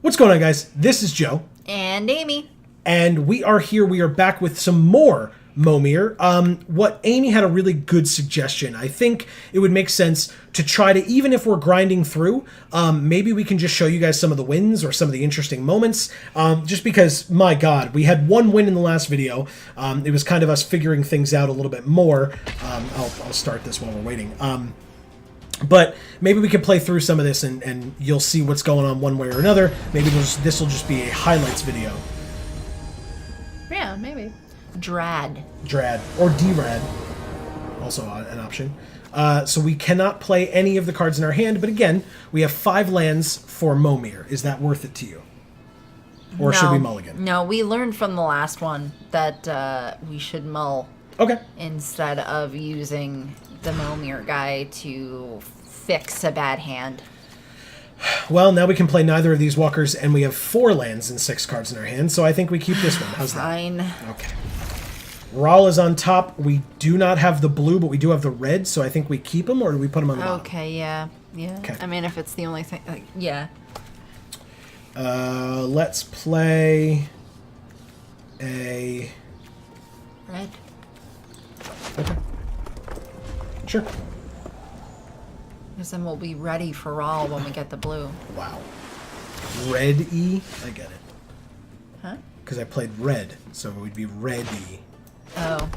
What's going on, guys? This is Joe. And Amy. And we are here. We are back with some more Momir. What Amy had a really good suggestion. I think it would make sense to try to, even if we're grinding through, maybe we can just show you guys some of the wins or some of the interesting moments. Just because, my God, we had one win in the last video. It was kind of us figuring things out a little bit more. I'll start this while we're waiting. But maybe we can play through some of this and you'll see what's going on one way or another. Maybe this will just be a highlights video. Yeah, maybe. Drad. Or D-Rad. Also an option. So we cannot play any of the cards in our hand, but again, we have 5 lands for Momir. Is that worth it to you? Or should we mulligan? No, we learned from the last one that we should mull. Okay. Instead of using the Momir guy to fix a bad hand. Well, now we can play neither of these walkers, and we have 4 lands and 6 cards in our hand, so I think we keep this one. How's Fine. that? Okay. Rahl is on top. We do not have the blue, but we do have the red, so I think we keep him, or do we put him on the bottom? Okay, yeah. Okay. I mean, if it's the only thing, yeah. Let's play a... Red. Okay. Sure. Because then we'll be ready for Rahl when we get the blue. Wow. Red E? I get it. Huh? Because I played red, so it would be red E. Oh.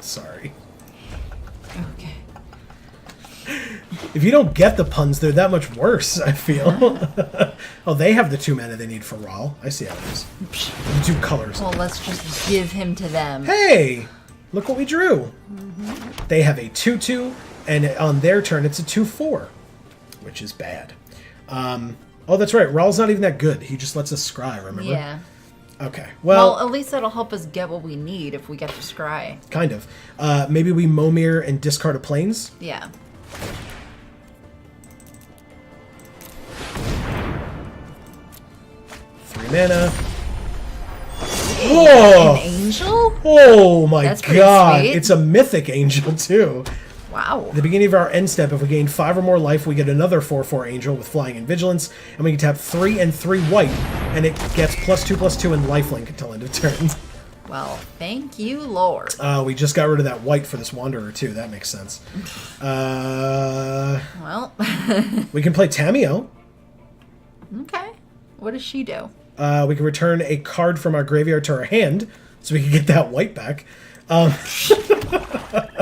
Sorry. Okay. If you don't get the puns, they're that much worse, I feel. Oh, they have the 2 mana they need for Rahl. I see how it is. The 2 colors. Well, let's just give him to them. Hey! Look what we drew. Mm-hmm. They have a 2/2, and on their turn it's a 2/4, which is bad. Oh, that's right. Rahl's not even that good. He just lets us scry, remember? Yeah. Okay. Well, at least that'll help us get what we need if we get to scry. Kind of. Maybe we Momir and discard a plains? Yeah. Three mana. Oh! An angel? Oh my That's pretty God! sweet. It's a mythic angel too. Wow. At the beginning of our end step, if we gain 5 or more life, we get another 4/4 angel with flying and vigilance, and we can tap 3 and 3 white, and it gets +2/+2 and lifelink until end of turn. Well, thank you, Lord. We just got rid of that white for this wanderer too. That makes sense. Well. We can play Tameo. Okay. What does she do? We can return a card from our graveyard to our hand, so we can get that white back.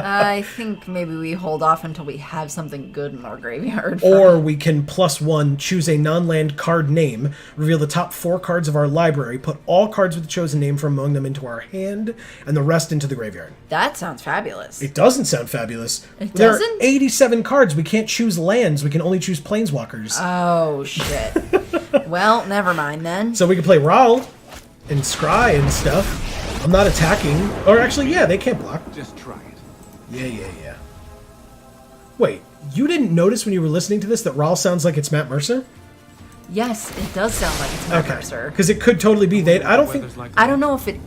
I think maybe we hold off until we have something good in our graveyard. Or we can +1, choose a non-land card name, reveal the top 4 cards of our library, put all cards with the chosen name from among them into our hand, and the rest into the graveyard. That sounds fabulous. It doesn't sound fabulous. It There doesn't? are 87 cards. We can't choose lands. We can only choose planeswalkers. Oh, shit. Well, never mind then. So we can play Rahl and Scry and stuff. I'm not attacking. Or actually, yeah, they can't block. Just try it. Yeah. Wait, you didn't notice when you were listening to this that Rahl sounds like it's Matt Mercer? Yes, it does sound like it's Matt Mercer. Because it could totally be. I don't think... I don't know if it...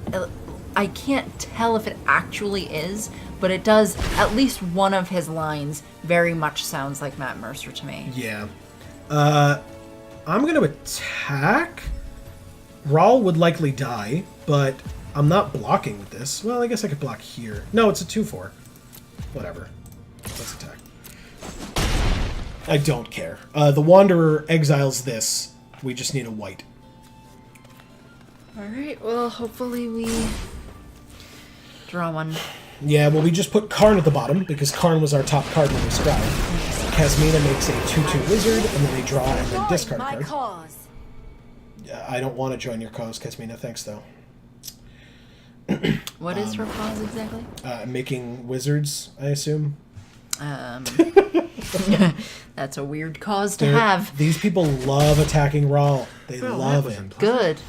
I can't tell if it actually is, but it does. At least one of his lines very much sounds like Matt Mercer to me. Yeah. I'm going to attack. Rahl would likely die, but I'm not blocking with this. Well, I guess I could block here. No, it's a 2/4. Whatever. Let's attack. I don't care. The Wanderer exiles this. We just need a white. Alright, well, hopefully we draw one. Yeah, well, we just put Karn at the bottom, because Karn was our top card when we scribed. Kasmina makes a 2/2 wizard, and then they draw and then discard a card. Cause. I don't want to join your cause, Kasmina. Thanks, though. What is her cause exactly? Making wizards, I assume. That's a weird cause to have. These people love attacking Rahl. They love it. Good.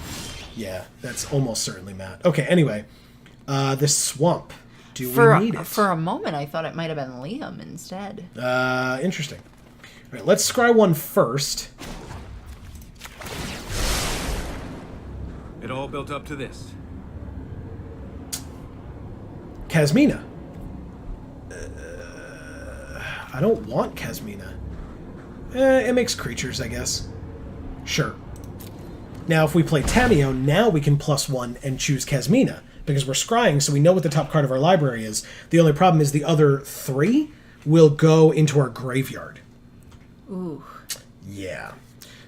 Yeah, that's almost certainly Matt. Okay, anyway. This swamp. Do we need it? For a moment, I thought it might have been Liam instead. Interesting. All right, let's scry one first. It all built up to this. Kasmina. I don't want Kasmina. It makes creatures, I guess. Sure. Now, if we play Tameo, now we can +1 and choose Kasmina, because we're scrying, so we know what the top card of our library is. The only problem is the other 3 will go into our graveyard. Ooh. Yeah.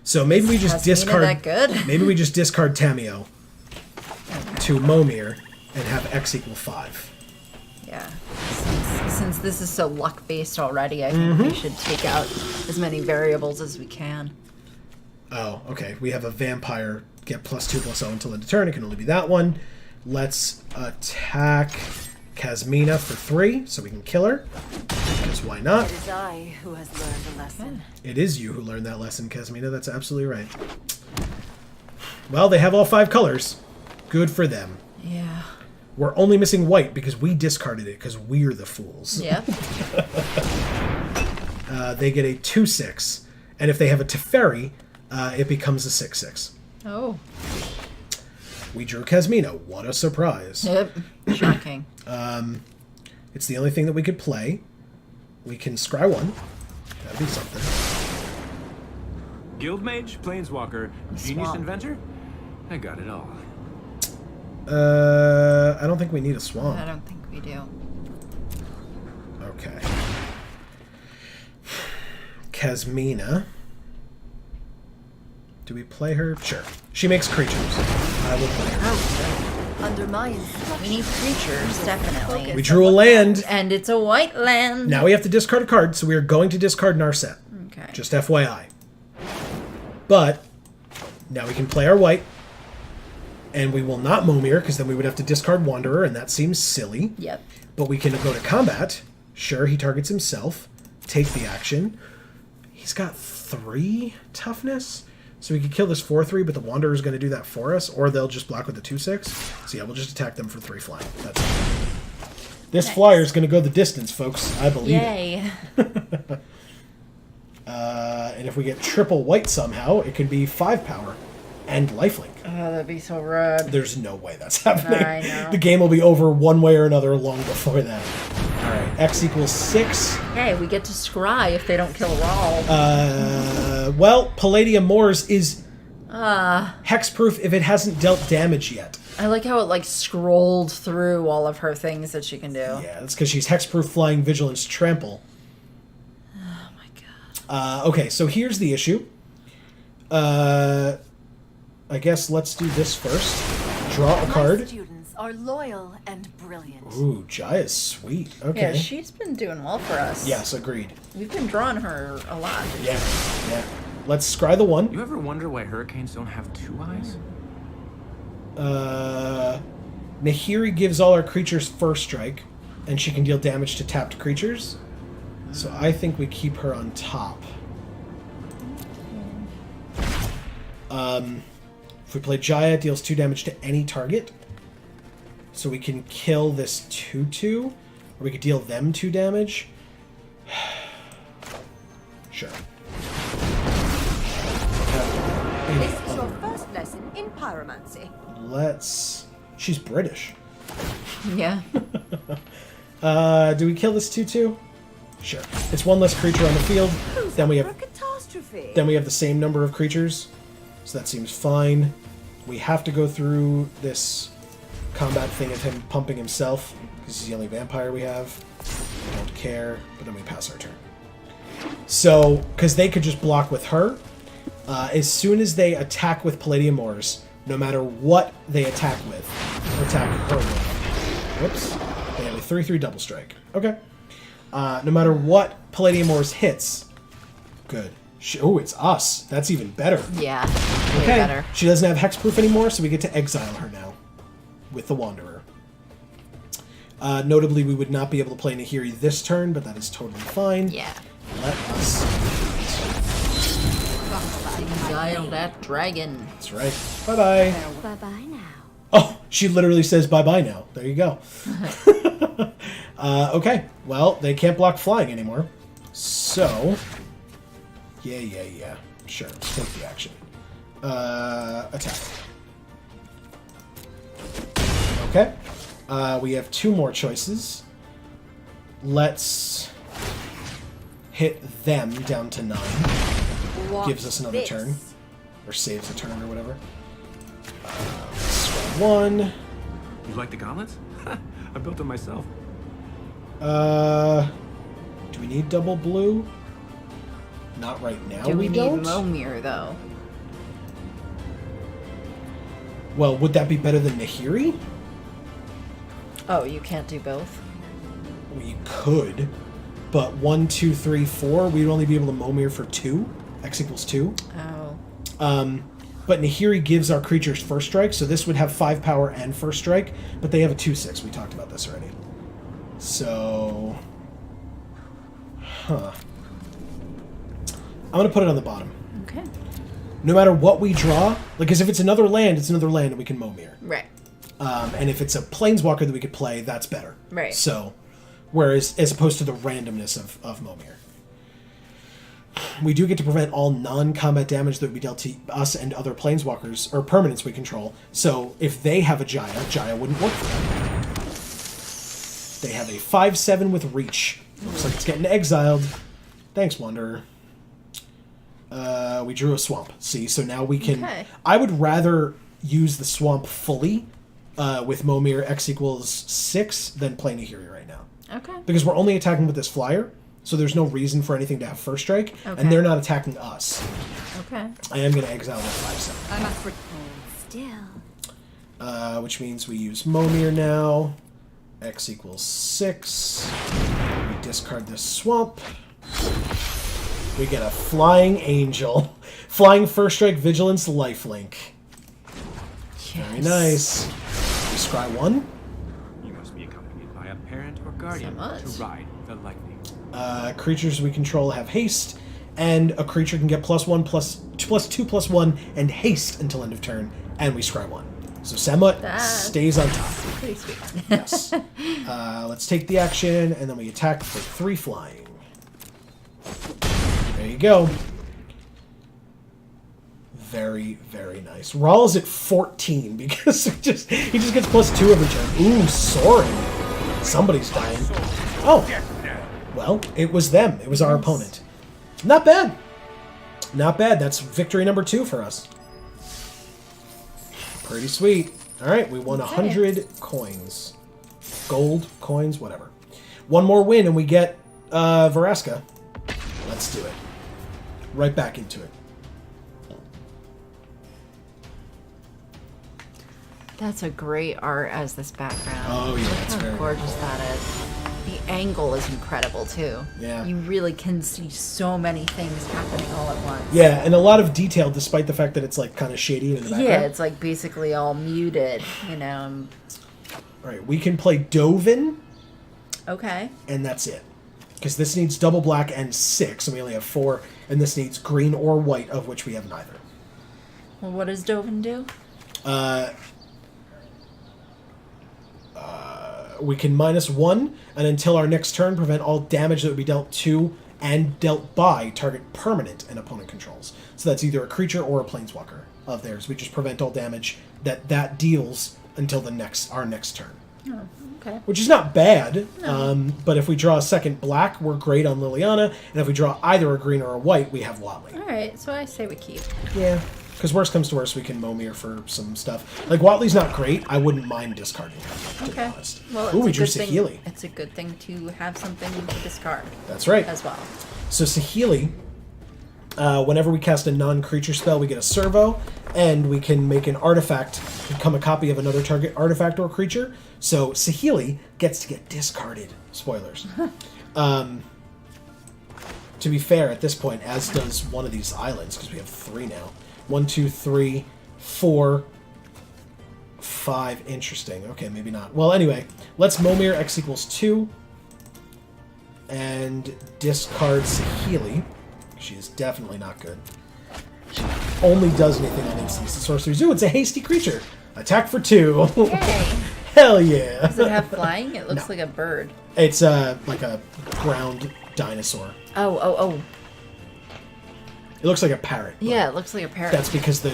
So maybe we just discard. That good? Maybe we just discard Tameo to Momir and have X = 5. Yeah. Since this is so luck-based already, I think we should take out as many variables as we can. Oh, okay. We have a vampire get +2/+0 until end of turn. It can only be that one. Let's attack Kasmina for 3 so we can kill her. Because why not? It is I who has learned a lesson. It is you who learned that lesson, Kasmina. That's absolutely right. Well, they have all 5 colors. Good for them. Yeah. We're only missing white because we discarded it because we're the fools. Yeah. They get a 2/6. And if they have a Teferi, it becomes a 6/6. Oh. We drew Kasmina. What a surprise. Yep. Shocking. It's the only thing that we could play. We can scry 1. That'd be something. Guildmage, Planeswalker, Genius Swamp. Inventor? I got it all. I don't think we need a swamp. I don't think we do. Okay. Kasmina. Do we play her? Sure. She makes creatures. I will play her. Under my We instruction. need creatures, definitely. We drew a land. And it's a white land. Now we have to discard a card, so we are going to discard Narset. Okay. Just FYI. But now we can play our white. And we will not Momir, because then we would have to discard Wanderer, and that seems silly. Yep. But we can go to combat. Sure, he targets himself. Take the action. He's got 3 toughness. So we could kill this 4/3, but the Wanderer is going to do that for us. Or they'll just block with the 2/6. So yeah, we'll just attack them for 3 flying. That's it. This flyer is going to go the distance, folks. I believe it. Yay. And if we get triple white somehow, it could be 5 power and lifelink. Oh, that'd be so rad. There's no way that's happening. I know. The game will be over one way or another long before that. Alright, X = 6. Hey, we get to scry if they don't kill Rawl. Well, Palladium Moors is hexproof if it hasn't dealt damage yet. I like how it, like, scrolled through all of her things that she can do. Yeah, that's because she's hexproof, flying, vigilance, trample. Oh, my God. Okay, so here's the issue. I guess let's do this first. Draw a My card. students are loyal and brilliant. Ooh, Jaya's sweet. Okay. Yeah, she's been doing well for us. Yes, agreed. We've been drawing her a lot. Yeah, yeah. Let's scry the 1. You ever wonder why hurricanes don't have 2 eyes? Nahiri gives all our creatures first strike, and she can deal damage to tapped creatures. So I think we keep her on top. If we play Jaya, it deals 2 damage to any target. So we can kill this 2/2, or we could deal them 2 damage. Sure. This is your first lesson in pyromancy. Let's... She's British. Yeah. Do we kill this 2/2? Sure. It's 1 less creature on the field. Then we For a have catastrophe. Then we have the same number of creatures, so that seems fine. We have to go through this combat thing of him pumping himself, because he's the only vampire we have. I don't care, but then we pass our turn. So, because they could just block with her, as soon as they attack with Palladium Moors, no matter what they attack with, or attack her with. Whoops. They have a 3/3 double strike. Okay. No matter what Palladium Moors hits, good. Oh, it's us. That's even better. Yeah. Way Okay. better. She doesn't have hexproof anymore, so we get to exile her now with the Wanderer. Notably, we would not be able to play Nahiri this turn, but that is totally fine. Yeah. Let us. Exile that dragon. That's right. Bye-bye. Bye-bye now. Oh, she literally says bye-bye now. There you go. Okay. Well, they can't block flying anymore. So... Yeah. Sure, let's take the action. Attack. Okay. We have 2 more choices. Let's hit them down to 9. Watch Gives us another this. turn. Or saves a turn or whatever. Swing 1. You like the gauntlets? I built them myself. Do we need double blue? Not right now. Do we need don't. Momir though? Well, would that be better than Nahiri? Oh, you can't do both. We could, but 1, 2, 3, 4. We'd only be able to Momir for 2. X equals 2. Oh. But Nahiri gives our creatures first strike, so this would have 5 power and first strike, but they have a 2/6. We talked about this already. So, I'm gonna put it on the bottom. Okay. No matter what we draw, because if it's another land, it's another land, and we can Momir. Right. And if it's a Planeswalker that we could play, that's better. Right. So, whereas as opposed to the randomness of Momir. We do get to prevent all non-combat damage that would be dealt to us and other Planeswalkers, or permanents we control. So if they have a Jaya wouldn't work for them. They have a 5/7 with Reach. Looks like it's getting exiled. Thanks, Wanderer. We drew a Swamp. See, so now we can... Okay. I would rather use the Swamp fully with Momir X equals 6 than play Nahiri right now. Okay. Because we're only attacking with this flyer, so there's no reason for anything to have first strike, Okay. and they're not attacking us. Okay. I am going to exile that 5/7. I must still. Which means we use Momir now. X equals 6. We discard this Swamp. We get a Flying Angel. Flying first strike, Vigilance, Lifelink. Yes. Very nice. We scry 1. You must be accompanied by a parent or guardian So much. to ride the lightning. Creatures we control have haste, and a creature can get +1/+2/+1 and haste until end of turn, and we scry 1. So Samut That's stays on top. Pretty sweet. Yes. Let's take the action, and then we attack for 3 flying. There you go. Very, very nice. Rawl's at 14 because he just gets +2 every turn. Ooh, soaring. Somebody's dying. Oh. Well, it was them. It was our opponent. Not bad. Not bad. That's victory number 2 for us. Pretty sweet. All right, we won 100 coins. Gold, coins, whatever. One more win and we get Vraska. Let's do it. Right back into it. That's a great art as this background. Oh, yeah, Look it's how very gorgeous that is. The angle is incredible too. Yeah. You really can see so many things happening all at once. Yeah, and a lot of detail despite the fact that it's like kind of shady in the background. Yeah, it's like basically all muted, you know. All right, we can play Dovin, Okay. and that's it. Because this needs double black and 6, and we only have 4, and this needs green or white, of which we have neither. Well, what does Dovin do? We can -1, and until our next turn, prevent all damage that would be dealt to and dealt by target permanent and opponent controls. So that's either a creature or a planeswalker of theirs. We just prevent all damage that deals until our next turn. Oh, okay. Which is not bad, but if we draw a second black, we're great on Liliana, and if we draw either a green or a white, we have Watley. All right, so I say we keep. Yeah, because worst comes to worst, we can Momir for some stuff. Like, Watley's not great. I wouldn't mind discarding him, to be Okay. honest. Well, Ooh, we it's a drew good thing. Saheeli. It's a good thing to have something to discard That's right. as well. So Saheeli, whenever we cast a non-creature spell, we get a servo, and we can make an artifact become a copy of another target artifact or creature. So Saheeli gets to get discarded. Spoilers. To be fair, at this point, as does one of these islands, because we have 3 now. 1, 2, 3, 4, 5. Interesting. Okay, maybe not. Well, anyway, let's Momir X equals 2 and discard Saheeli. She is definitely not good. She only does anything on instants and sorceries. Ooh, it's a hasty creature. Attack for 2. Yay! Hell yeah. Does it have flying? It looks like a bird. It's like a ground dinosaur. Oh. It looks like a parrot. but Yeah, it looks like a parrot. That's because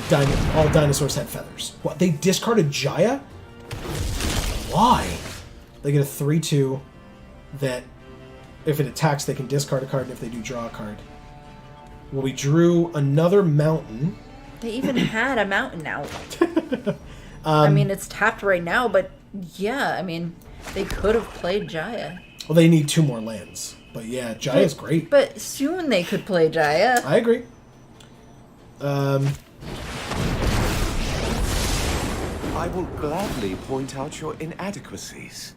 all dinosaurs had feathers. What? They discarded Jaya? Why? They get a 3/2 that if it attacks, they can discard a card, and if they do, draw a card. Well, we drew another mountain, They even had a mountain out. I mean, it's tapped right now, but yeah, I mean, they could have played Jaya. Well, they need 2 more lands. But yeah, Jaya's great. But soon they could play Jaya. I agree. I will gladly point out your inadequacies.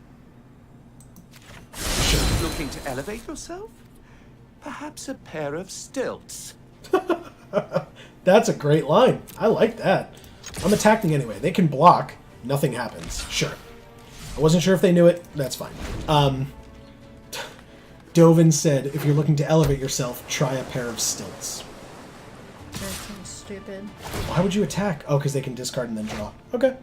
Looking to elevate yourself? Perhaps a pair of stilts. That's a great line. I like that. I'm attacking anyway. They can block. Nothing happens. Sure. I wasn't sure if they knew it. That's fine. Dovin said, if you're looking to elevate yourself, try a pair of stilts. They're so stupid. Why would you attack? Oh, because they can discard and then draw. Okay.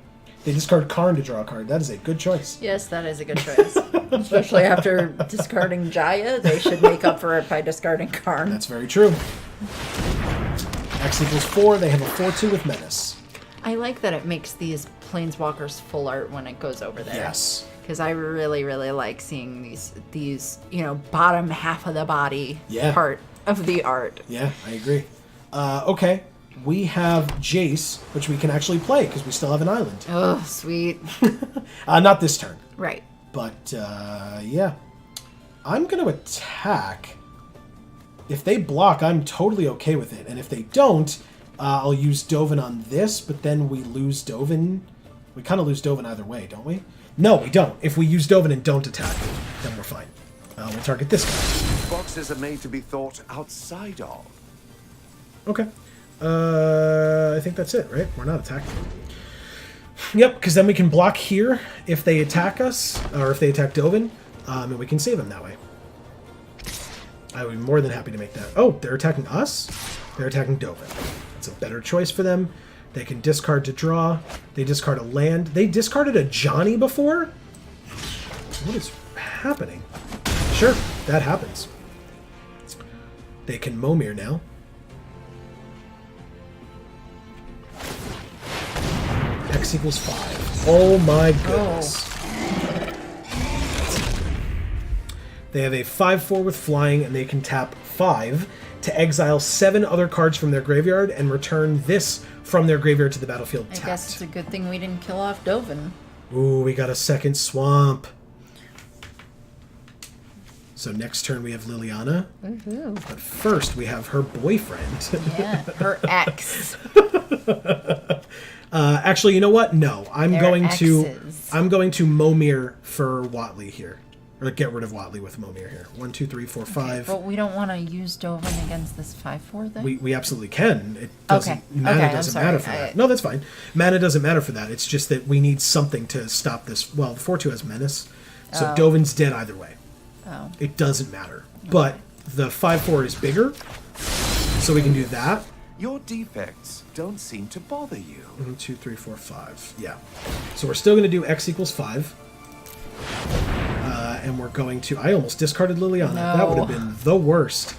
They discard Karn to draw a card. That is a good choice. Yes, that is a good choice. Especially after discarding Jaya, they should make up for it by discarding Karn. That's very true. X equals 4. They have a 4/2 with Menace. I like that it makes these Planeswalkers full art when it goes over there. Yes. Because I really, really like seeing these bottom half of the body part of the art. Yeah, I agree. Okay. We have Jace, which we can actually play because we still have an island. Oh, sweet. Not this turn. Right. But, yeah. I'm going to attack. If they block, I'm totally okay with it. And if they don't, I'll use Dovin on this, but then we lose Dovin. We kind of lose Dovin either way, don't we? No, we don't. If we use Dovin and don't attack, then we're fine. We'll target this guy. Boxes are made to be thought outside of. Okay. I think that's it, right? We're not attacking. Yep, because then we can block here if they attack us, or if they attack Dovin, and we can save them that way. I would be more than happy to make that. Oh, they're attacking us? They're attacking Dovin. It's a better choice for them. They can discard to draw. They discard a land. They discarded a Johnny before? What is happening? Sure, that happens. They can Momir now. X equals 5. Oh my goodness. They have a 5/4 with flying, and they can tap 5 to exile 7 other cards from their graveyard and return this from their graveyard to the battlefield tapped. I guess it's a good thing we didn't kill off Dovin. Ooh, we got a second swamp. So next turn we have Liliana. Woohoo. But first we have her boyfriend. Yeah, her ex. Actually, you know what? No, I'm They're going exes. to Momir for Watley here. Or get rid of Watley with Momir here. 1, 2, 3, 4, 5. But we don't want to use Dovin against this 5/4 thing? We absolutely can. It doesn't. Okay. Mana Okay, I'm doesn't sorry. matter for that. No, that's fine. Mana doesn't matter for that. It's just that we need something to stop this. Well, the 4/2 has Menace, so Dovin's dead either way. Oh. It doesn't matter. But the 5/4 is bigger, so we can do that. Your defects don't seem to bother you. 1, 2, 3, 4, 5. Yeah. So we're still going to do X equals 5. And we're going to... I almost discarded Liliana. No. That would have been the worst.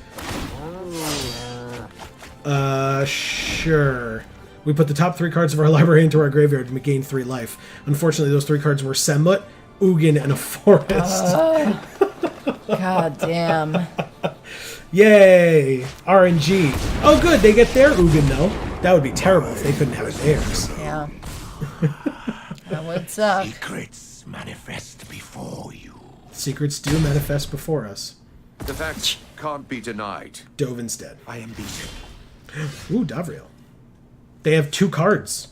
Sure. We put the top 3 cards of our library into our graveyard and we gain 3 life. Unfortunately, those 3 cards were Semut, Ugin, and a forest. God damn. Yay! RNG. Oh, good. They get their Ugin, though. That would be terrible if they couldn't have theirs. Yeah. That would suck. Secrets manifest before you. Secrets do manifest before us. The facts can't be denied. Dovin's dead. I am beaten. Ooh, Davriel. They have 2 cards.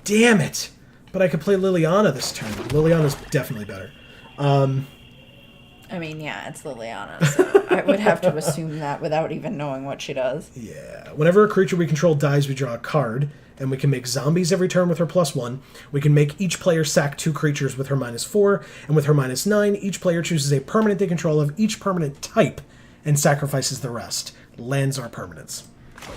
Damn it! But I could play Liliana this turn. Liliana's definitely better. I mean, yeah, it's Liliana, so I would have to assume that without even knowing what she does. Yeah. Whenever a creature we control dies, we draw a card, and we can make zombies every turn with her +1. We can make each player sack 2 creatures with her -4, and with her -9, each player chooses a permanent they control of each permanent type and sacrifices the rest. Lands are permanents.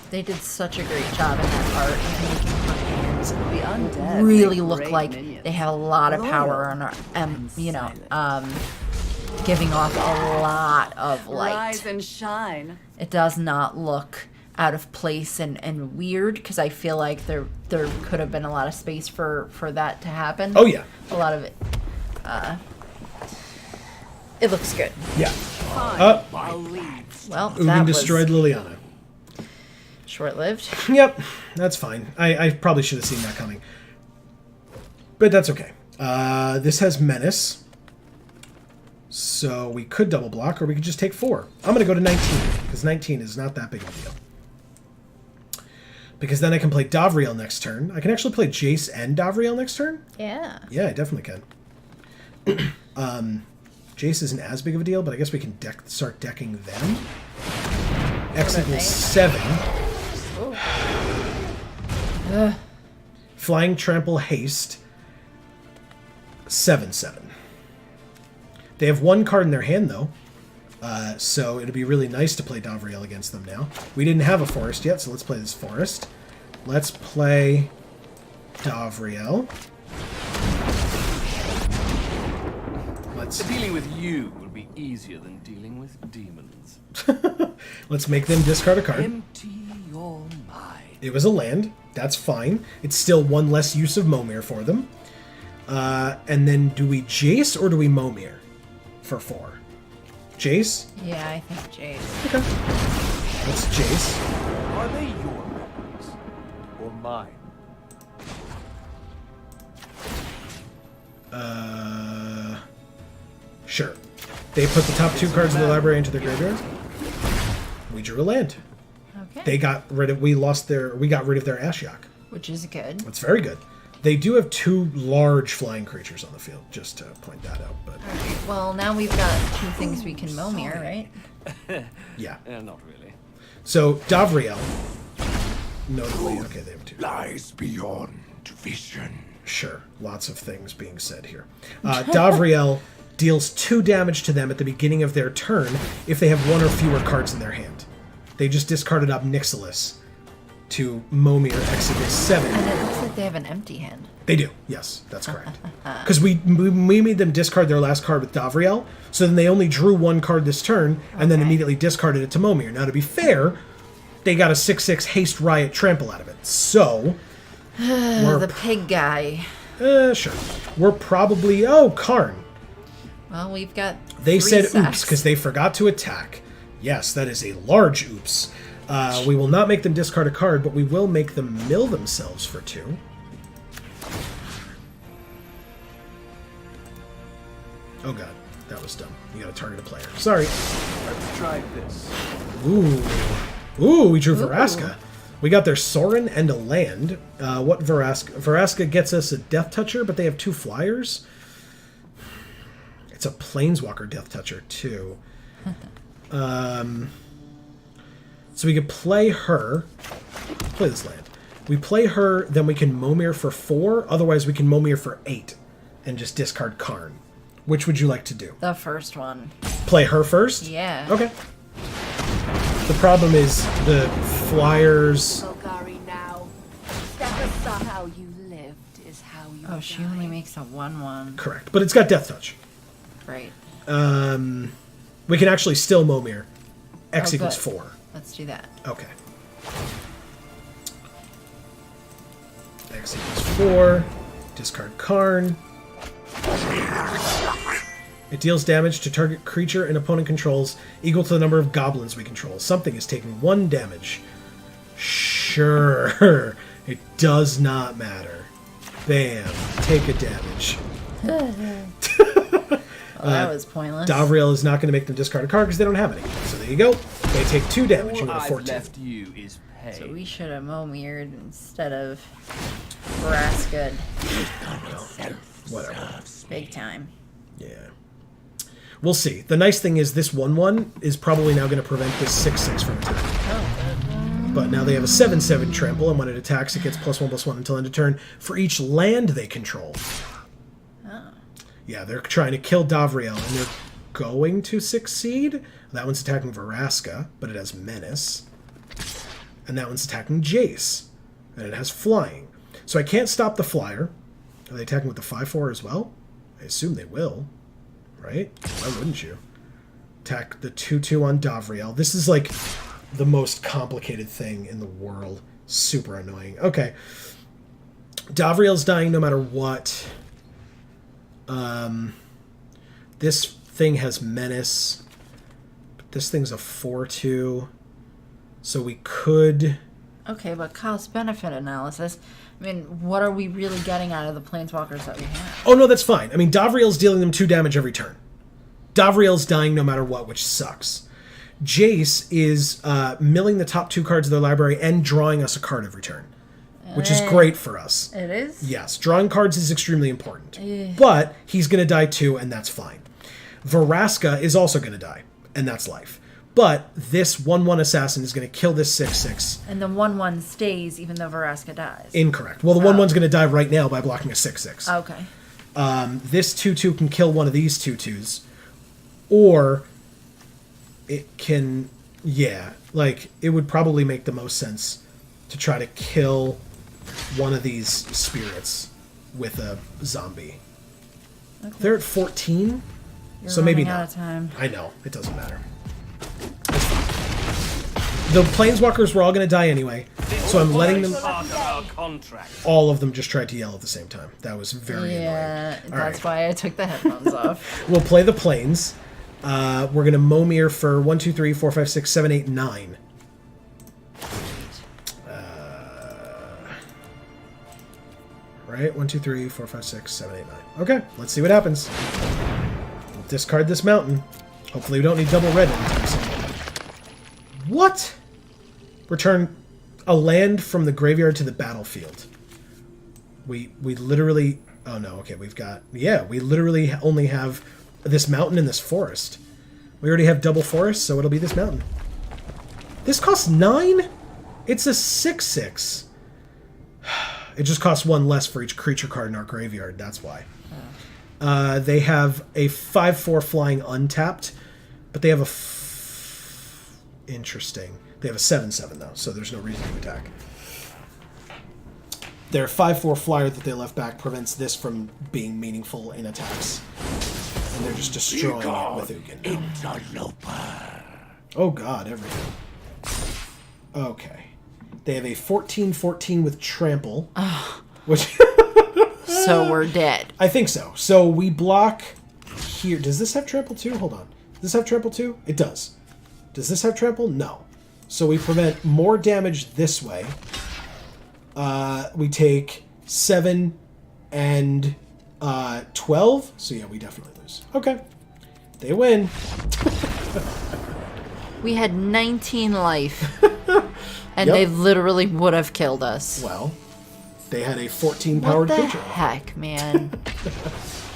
They did such a great job in that art of making her hands The undead really make look great like minions. they have a lot of power and are, giving off a lot of light. Rise and shine. It does not look out of place and weird, because I feel like there could have been a lot of space for that to happen. Oh, yeah. A lot of it. It looks good. Yeah. Fine. I'll leave. Well, Ugin that destroyed was Liliana. Short-lived. Yep, that's fine. I probably should have seen that coming. But that's okay. This has Menace. So we could double block, or we could just take 4. I'm going to go to 19, because 19 is not that big of a deal. Because then I can play Davriel next turn. I can actually play Jace and Davriel next turn? Yeah. Yeah, I definitely can. Jace isn't as big of a deal, but I guess we can start decking them. X equals 7. Flying Trample Haste. 7/7. They have 1 card in their hand, though. So it'd be really nice to play Davriel against them now. We didn't have a forest yet, so let's play this forest. Let's play Davriel. Dealing with you will be easier than dealing with demons. Let's make them discard a card. Empty your mind. It was a land. That's fine. It's still 1 less use of Momir for them. And then do we Jace or do we Momir for 4? Jace? Yeah, I think Jace. Okay. That's Jace. Are they your weapons or mine? Sure. They put the top 2 cards of the library into their graveyard. We drew a land. Okay. They got rid of. We got rid of their Ashiok. Which is good. That's very good. They do have 2 large flying creatures on the field, just to point that out. But Alright, well, now we've got 2 things we can Momir, right? yeah. Not really. So Davriel, notably, okay, they have 2. Lies beyond vision. Sure, lots of things being said here. Davriel deals 2 damage to them at the beginning of their turn if they have 1 or fewer cards in their hand. They just discarded up Nixilis to Momir Exodus 7. And it looks like they have an empty hand. They do, yes, that's correct. Because we made them discard their last card with Davriel, so then they only drew 1 card this turn, and then immediately discarded it to Momir. Now, to be fair, they got a 6/6 Haste Riot Trample out of it, so... The pig guy. Sure. We're probably... Oh, Karn. Well, we've got They 3 said sacks. oops, because they forgot to attack. Yes, that is a large oops. We will not make them discard a card, but we will make them mill themselves for 2. Oh god, that was dumb. You gotta target a player. Sorry. Let's try this. Ooh, we drew Veraska. We got their Sorin and a land. What Veraska? Veraska gets us a Death Toucher, but they have 2 flyers. It's a Planeswalker Death Toucher, too. So we could play her. Play this land. We play her, then we can Momir for 4. Otherwise, we can Momir for 8 and just discard Karn. Which would you like to do? The first one. Play her first? Yeah. Okay. The problem is the flyers... Bulgari now. Stefan saw how you lived is how you Oh, she only makes a 1/1. Correct. But it's got Death Touch. Right. We can actually still Momir. X Oh, equals good. 4. Let's do that. Okay. X equals 4. Discard Karn. It deals damage to target creature and opponent controls equal to the number of goblins we control. Something is taking 1 damage. Sure. It does not matter. Bam. Take a damage. Well, that was pointless. Davriel is not going to make them discard a card because they don't have any. So there you go. They take 2 damage and go to All 14. I've left you is pay. So we should have Momired instead of Vraskad. Whatever. Big time. Yeah. We'll see. The nice thing is this 1/1 is probably now going to prevent this 6/6 from attacking. But now they have a 7/7 trample, and when it attacks, it gets +1/+1 until end of turn for each land they control. Oh. Yeah, they're trying to kill Davriel, and they're going to succeed. That one's attacking Veraska, but it has Menace. And that one's attacking Jace, and it has Flying. So I can't stop the flyer. Are they attacking with the 5/4 as well? I assume they will. Right? Why wouldn't you? Attack the 2/2 on Davriel. This is like the most complicated thing in the world. Super annoying. Okay. Davriel's dying no matter what. This thing has Menace. But this thing's a 4/2. So we could Okay, but cost-benefit analysis. I mean, what are we really getting out of the planeswalkers that we have? Oh, no, that's fine. I mean, Davriel's dealing them 2 damage every turn. Davriel's dying no matter what, which sucks. Jace is milling the top 2 cards of their library and drawing us a card every turn, which is great for us. It is? Yes, drawing cards is extremely important. But he's going to die too, and that's fine. Vraska is also going to die, and that's life. But this 1/1 assassin is going to kill this 6/6. And the 1/1 stays even though Vraska dies. Incorrect. Well, the 1/1's going to die right now by blocking a 6/6. Okay. This 2/2 can kill one of these 2/2s. Or it can... Yeah, like, it would probably make the most sense to try to kill one of these spirits with a zombie. Okay. They're at 14, You're so maybe running not. out of time. I know, it doesn't matter. The planeswalkers were all going to die anyway, so I'm letting them... All of them just tried to yell at the same time. That was very annoying. Yeah, All that's right. why I took the headphones off. We'll play the planes. We're going to Momir for 1, 2, 3, 4, 5, 6, 7, 8, 9. Right? 1, 2, 3, 4, 5, 6, 7, 8, 9. Okay, let's see what happens. We'll discard this mountain. Hopefully we don't need double red anytime soon. What? Return a land from the graveyard to the battlefield. We literally... Oh no, okay, we've got... Yeah, we literally only have this mountain and this forest. We already have double forest, so it'll be this mountain. This costs 9? It's a 6/6. It just costs 1 less for each creature card in our graveyard, that's why. They have a 5/4 flying untapped, but they have a... Interesting. They have a 7/7 though, so there's no reason to attack. Their 5/4 flyer that they left back prevents this from being meaningful in attacks. And they're just destroying it with Ugin. Interloper. Oh god, everything. Okay. They have a 14/14 with trample. Which... So we're dead. I think so. So we block here. Does this have trample too? Hold on. Does this have trample too? It does. Does this have trample? No. So we prevent more damage this way. We take 7 and 12. So yeah, we definitely lose. Okay. They win. We had 19 life. And Yep. they literally would have killed us. Well, they had a 14 What powered the creature. heck, man?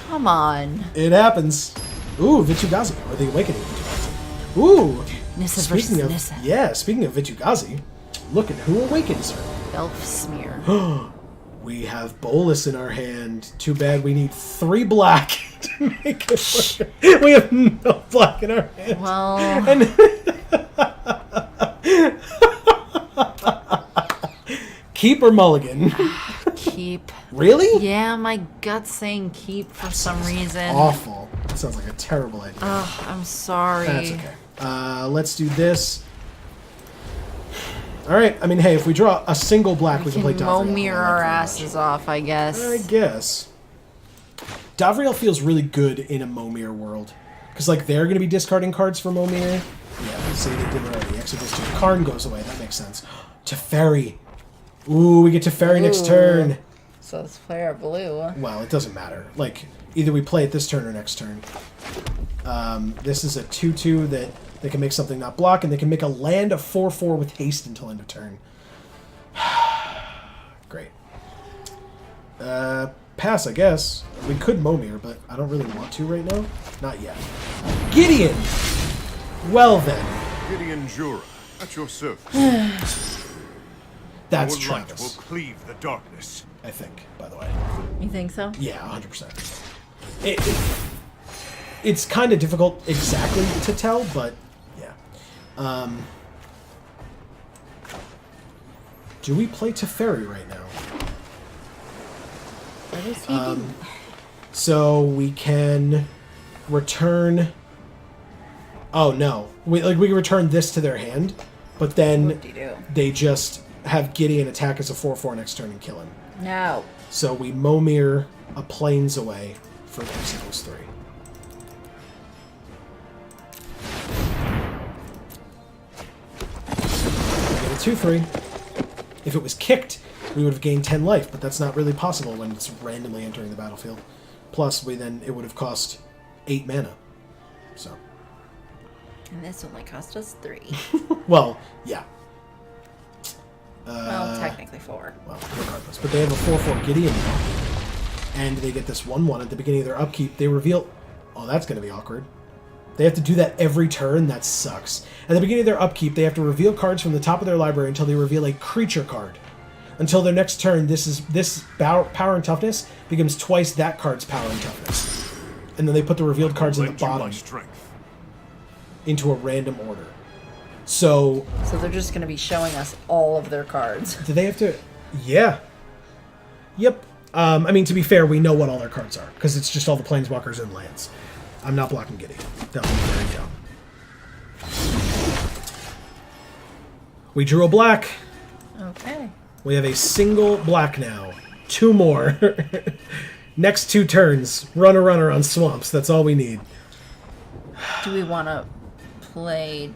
Come on. It happens. Ooh, Vichugazi, or the Awakening Vichugazi. Ooh. Nissa versus Nissa. Yeah, speaking of Vichugazi, look at who awakens her. Elf smear. We have Bolus in our hand. Too bad we need 3 black to make it work. We have no black in our hand. Well, And keep or mulligan? keep. Really? Yeah, my gut's saying keep for some reason. Awful. That sounds like a terrible idea. Ugh, I'm sorry. That's okay. Let's do this. Alright, I mean, hey, if we draw a single black, we can play Davriel. Momir our asses off, I guess. I guess. Davriel feels really good in a Momir world. Because, like, they're going to be discarding cards for Momir. Yeah, let's say they did already. Exodus 2. Karn goes away. That makes sense. Teferi. Ooh, we get Teferi next turn. So let's play our blue. Well, it doesn't matter. Like, either we play it this turn or next turn. This is a 2/2 that they can make something not block, and they can make a land of 4/4 with haste until end of turn. Great. Pass, I guess. We could Momir, but I don't really want to right now. Not yet. Gideon! Well then. Gideon Jura, at your service. That's Our light will Travis, cleave the darkness. I think, by the way. You think so? Yeah, 100%. It's kind of difficult exactly to tell, but yeah. Do we play Teferi right now? What is he doing? So we can return... Oh, no. We can return this to their hand, but then Whoop-de-doo. they just have Gideon attack as a 4/4 next turn and kill him. No. So we Momir a Plains away for X equals 3. We get a 2/3. If it was kicked, we would have gained 10 life, but that's not really possible when it's randomly entering the battlefield. Plus, it would have cost 8 mana. So. And this only cost us 3. Well, yeah. Well, technically 4. Well, regardless. But they have a 4/4 Gideon now. And they get this 1/1 at the beginning of their upkeep. They reveal... Oh, that's going to be awkward. They have to do that every turn. That sucks. At the beginning of their upkeep, they have to reveal cards from the top of their library until they reveal a creature card. Until their next turn, this power and toughness becomes twice that card's power and toughness. And then they put the revealed cards in the bottom into a random order. So they're just going to be showing us all of their cards. do they have to... Yeah. Yep. I mean, to be fair, we know what all their cards are, because it's just all the Planeswalkers and lands. I'm not blocking Gideon. That would be very dumb. We drew a black. Okay. We have a single black now. 2 more. Next 2 turns. Run a runner on swamps. That's all we need. Do we want to play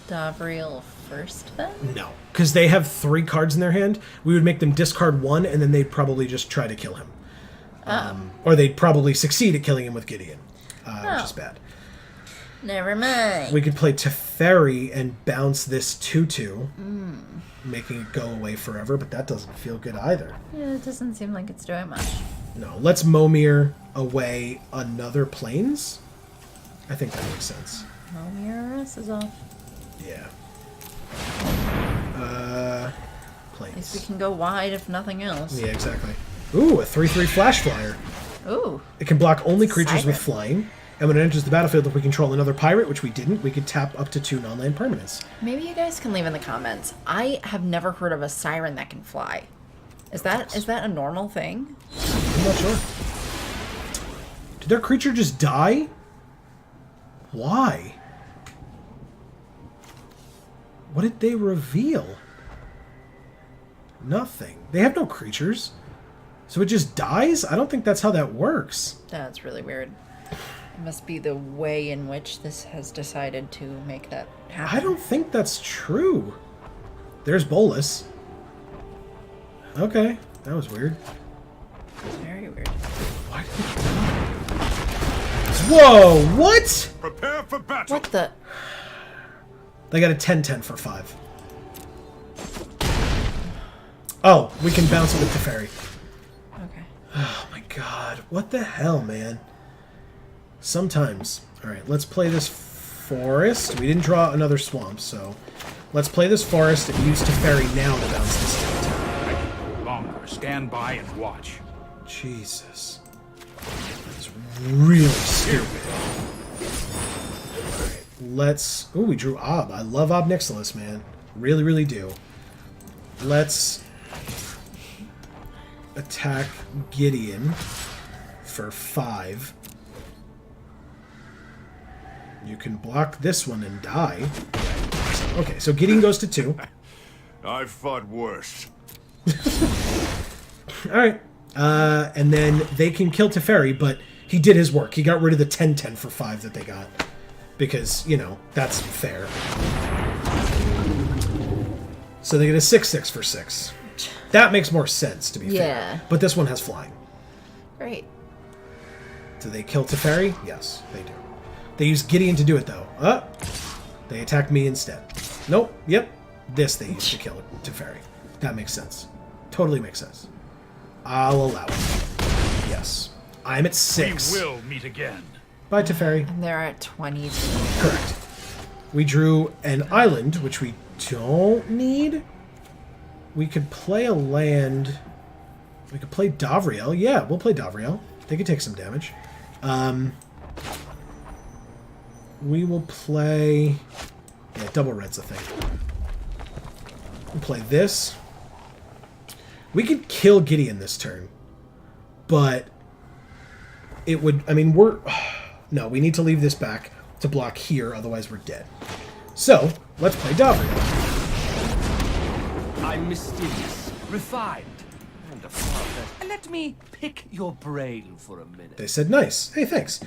Davriel first then? No. Because they have 3 cards in their hand. We would make them discard 1, and then they'd probably just try to kill him. Or they'd probably succeed at killing him with Gideon. Which is bad. Never mind. We could play Teferi and bounce this 2/2, making it go away forever, but that doesn't feel good either. Yeah, it doesn't seem like it's doing much. No, let's Momir away another Plains. I think that makes sense. Momir is off. Yeah. At Plains. least we can go wide if nothing else. Yeah, exactly. Ooh, a 3/3 Flash Flyer. Ooh. It can block only creatures with Siren. flying, and when it enters the battlefield, if we control another pirate, which we didn't, we could tap up to 2 non-land permanents. Maybe you guys can leave in the comments. I have never heard of a siren that can fly. Is that a normal thing? I'm not sure. Did their creature just die? Why? What did they reveal? Nothing. They have no creatures. So it just dies? I don't think that's how that works. That's really weird. It must be the way in which this has decided to make that happen. I don't think that's true. There's Bolus. Okay, that was weird. It's very weird. Why did it die? Whoa, what? Prepare for battle. What the? They got a 10/10 for 5. Oh, we can bounce it with Teferi. Okay. Oh my god, what the hell, man? Sometimes. Alright, let's play this forest. We didn't draw another swamp, so let's play this forest and use Teferi now to bounce this down. Longer. Stand by and watch. Jesus. That's really stupid. Alright, let's... Ooh, we drew Ob. I love Ob Nixilis, man. Really, really do. Let's attack Gideon for 5. You can block this one and die. Okay, so Gideon goes to 2. I've fought worse. Alright. And then they can kill Teferi, but he did his work. He got rid of the 10/10 for 5 that they got. Because, you know, that's fair. So they get a 6/6 for 6. That makes more sense, to be fair. But this one has flying. Great. Do they kill Teferi? Yes, they do. They use Gideon to do it, though. They attack me instead. Nope. Yep. This they use to kill Teferi. That makes sense. Totally makes sense. I'll allow it. Yes. I'm at 6. We will meet again. Bye, Teferi. And they're at 22. Correct. We drew an island, which we don't need. We could play a land. We could play Davriel. Yeah, we'll play Davriel. They could take some damage. We will play... Yeah, double red's a thing. We'll play this. We could kill Gideon this turn. But... It would... I mean, we're... No, we need to leave this back to block here, otherwise we're dead. So, let's play Davriel. I'm mysterious, refined, and a father. Let me pick your brain for a minute. They said nice. Hey, thanks.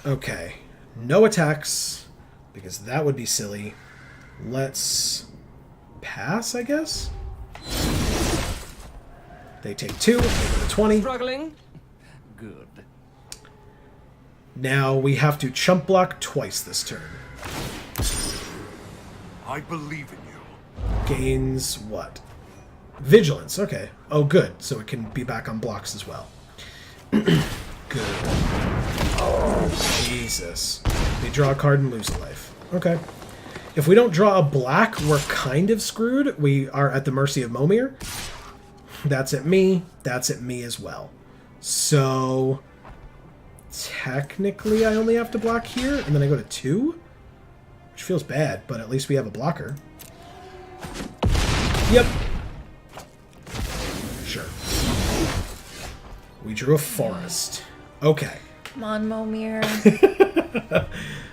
Okay. No attacks. because that would be silly. Let's pass, I guess? They take 2, they go to 20. Struggling? Good. Now we have to chump block twice this turn. I believe in you. Gains what? Vigilance, okay. Oh, good. So it can be back on blocks as well. Good. Oh, Jesus. They draw a card and lose a life. Okay. If we don't draw a black, we're kind of screwed. We are at the mercy of Momir. That's at me. That's at me as well. So, technically I only have to block here, and then I go to 2? Which feels bad, but at least we have a blocker. Yep. Sure. We drew a forest. Okay. Come on, Momir.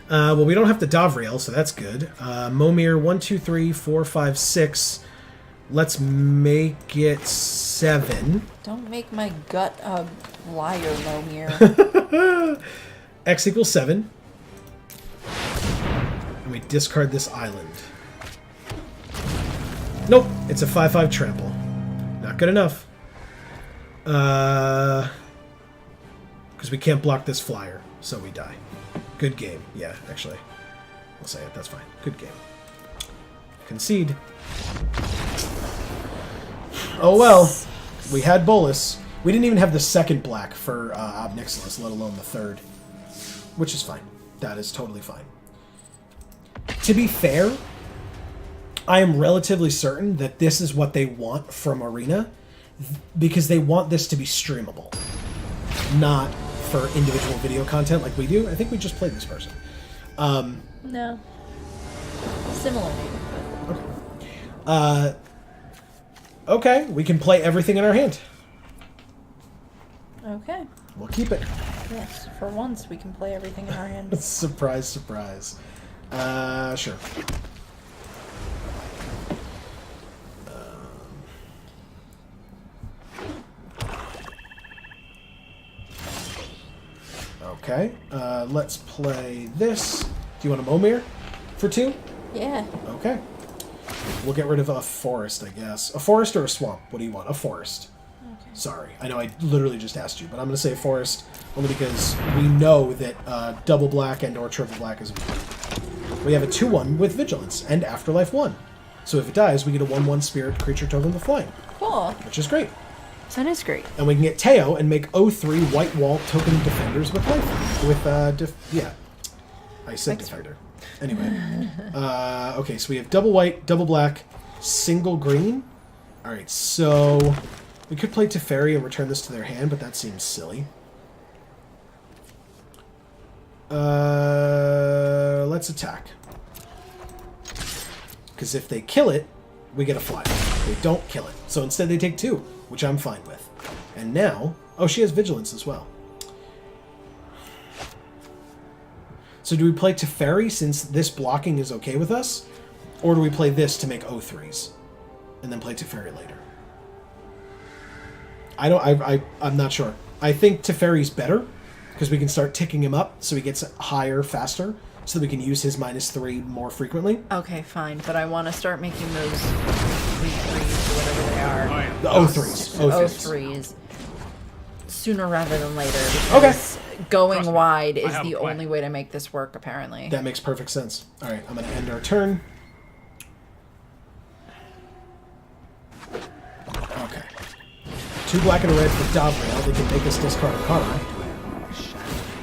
Well, we don't have to Davriel, so that's good. Momir, 1, 2, 3, 4, 5, 6. Let's make it 7. Don't make my gut a liar, Momir. X equals 7. And we discard this island. Nope, it's a 5/5 trample. Not good enough. Because we can't block this flyer, so we die. Good game. Yeah, actually. We'll say it. That's fine. Good game. Concede. Oh well. We had Bolus. We didn't even have the second black for Ob Nixilis, let alone the third. Which is fine. That is totally fine. To be fair, I am relatively certain that this is what they want from Arena, because they want this to be streamable, not for individual video content like we do. I think we just played this person. No. Similar. Okay, we can play everything in our hand. Okay. We'll keep it. Yes, for once we can play everything in our hands. Surprise, surprise. Sure. Okay, let's play this. Do you want a Momir for 2? Yeah. Okay. We'll get rid of a forest, I guess. A forest or a swamp? What do you want? A forest. Okay. Sorry. I know I literally just asked you, but I'm going to say a forest only because we know that double black and or triple black is important. We have a 2/1 with Vigilance and Afterlife 1. So if it dies, we get a 1/1 spirit creature token with flying. Cool. Which is great. That is great. And we can get Teo and make 0/3 white wall token defenders with life. With, yeah. I said defender. Anyway. Okay, so we have double white, double black, single green. Alright, so we could play Teferi and return this to their hand, but that seems silly. Let's attack. Because if they kill it, we get a flyer. They don't kill it. So instead they take 2, which I'm fine with. And now... Oh, she has Vigilance as well. So do we play Teferi since this blocking is okay with us? Or do we play this to make 0/3s? And then play Teferi later? I'm not sure. I think Teferi's better, because we can start ticking him up so he gets higher faster, so that we can use his -3 more frequently. Okay, fine, but I want to start making those 3/3s or whatever they are. The 0/3s. 0/3s sooner rather than later. Okay. Going wide is have the a plan. only way to make this work, apparently. That makes perfect sense. Alright, I'm going to end our turn. Okay. 2 black and a red for Davriel. They can make us discard a card.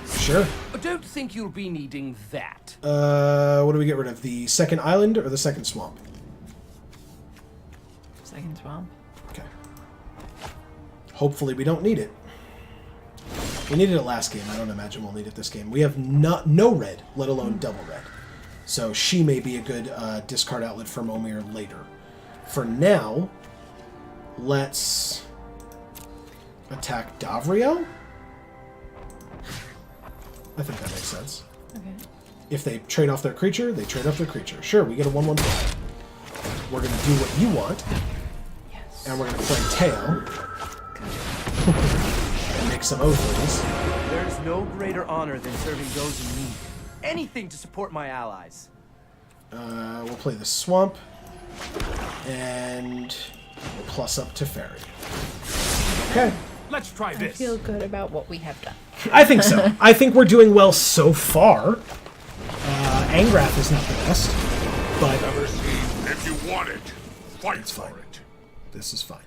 Sure. I don't think you'll be needing that. What do we get rid of? The second island or the second swamp? Second swamp. Okay. Hopefully we don't need it. We needed it last game. I don't imagine we'll need it this game. We have no red, let alone double red. So she may be a good discard outlet for Momir later. For now, let's attack Davriel. I think that makes sense. Okay. If they trade off their creature, they trade off their creature. Sure, we get a 1/1 fly. We're going to do what you want. Yes. And we're going to play Teo. And make some 0/3s. There's no greater honor than serving those in need. anything to support my allies. We'll play the Swamp, and we'll plus up to Fairy. Okay. Let's try I this. feel good about what we have done. I think so. I think we're doing well so far. Angrath is not the best, but If you want it, fight It's for fine. it. this is fine.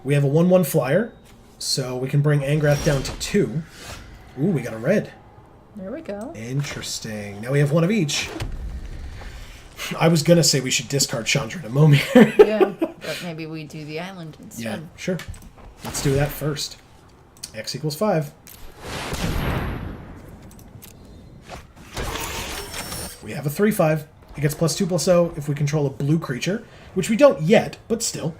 We have a 1/1 flyer, so we can bring Angrath down to 2. Ooh, we got a red. There we go. Interesting. Now we have one of each. I was gonna say we should discard Chandra to Momir. Yeah, but maybe we do the island instead. Yeah, sure. Let's do that first. X equals 5. We have a 3/5. It gets +2/+0 if we control a blue creature, which we don't yet, but still.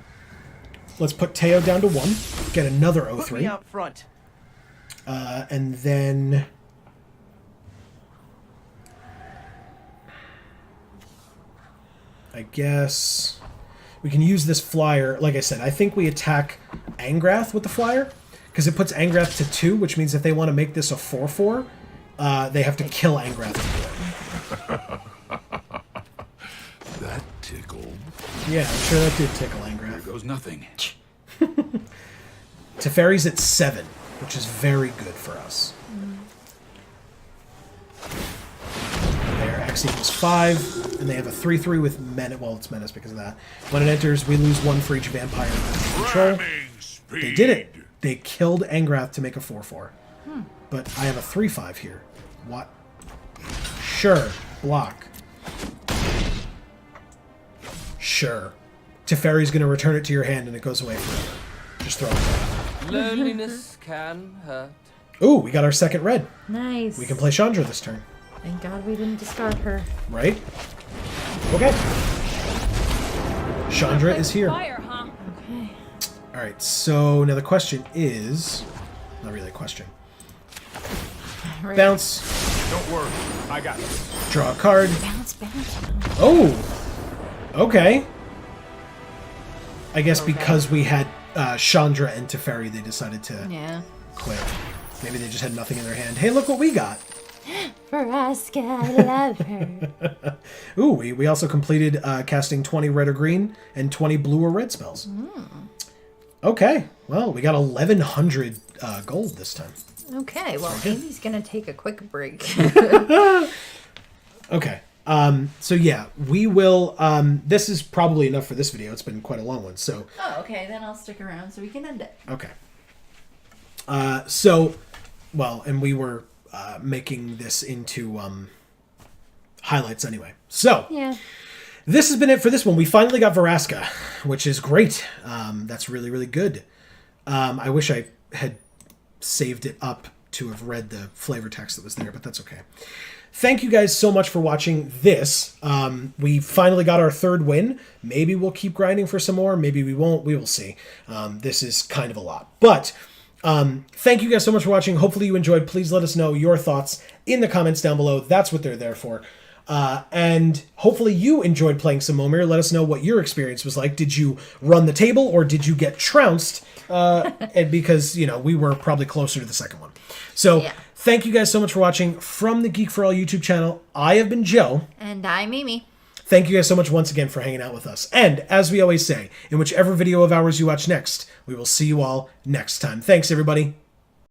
Let's put Teo down to 1. Get another Put me 0/3. out front. And then... I guess we can use this flyer. Like I said, I think we attack Angrath with the flyer, because it puts Angrath to 2, which means if they want to make this a 4/4, they have to kill Angrath to do it. That tickled. Yeah, I'm sure that did tickle Angrath. Goes nothing. Teferi's at 7, which is very good for us. There, X equals 5, and they have a 3/3 with Menace. Well, it's Menace because of that. When it enters, we lose 1 for each vampire we control. Ramming speed. They did it. They killed Angrath to make a 4/4. But I have a 3/5 here. What? Sure. Block. Sure. Teferi's going to return it to your hand and it goes away forever. Just throw it away. Loneliness can hurt. Ooh, we got our second red. Nice. We can play Chandra this turn. Thank God we didn't discard her. Right? Okay. Chandra is here. Fire, huh? Okay. Alright, so now the question is... Not really a question. Right. Bounce. Don't worry. I got it. Draw a card. Bounce, bounce. Oh! Okay. I guess because we had Chandra and Teferi, they decided to Yeah. quit. Maybe they just had nothing in their hand. Hey, look what we got! Vraska, I love her. Ooh, we also completed casting 20 red or green and 20 blue or red spells. Okay, well, we got 1,100 gold this time. Okay, well, Amy's gonna take a quick break. Okay, so yeah, we will, this is probably enough for this video. It's been quite a long one, so... Oh, okay, then I'll stick around so we can end it. Okay. Well, and we were making this into highlights anyway. So, Yeah. this has been it for this one. We finally got Vraska, which is great. That's really, really good. I wish I had saved it up to have read the flavor text that was there, but that's okay. Thank you guys so much for watching this. We finally got our third win. Maybe we'll keep grinding for some more. Maybe we won't. We will see. This is kind of a lot. But thank you guys so much for watching. Hopefully you enjoyed. Please let us know your thoughts in the comments down below. That's what they're there for. And hopefully you enjoyed playing some Momir. Let us know what your experience was like. Did you run the table or did you get trounced? And because, you know, we were probably closer to the second one. So Yeah. thank you guys so much for watching from the Geek for All YouTube channel. I have been Joe. And I'm Amy. Thank you guys so much once again for hanging out with us. And as we always say, in whichever video of ours you watch next, we will see you all next time. Thanks, everybody.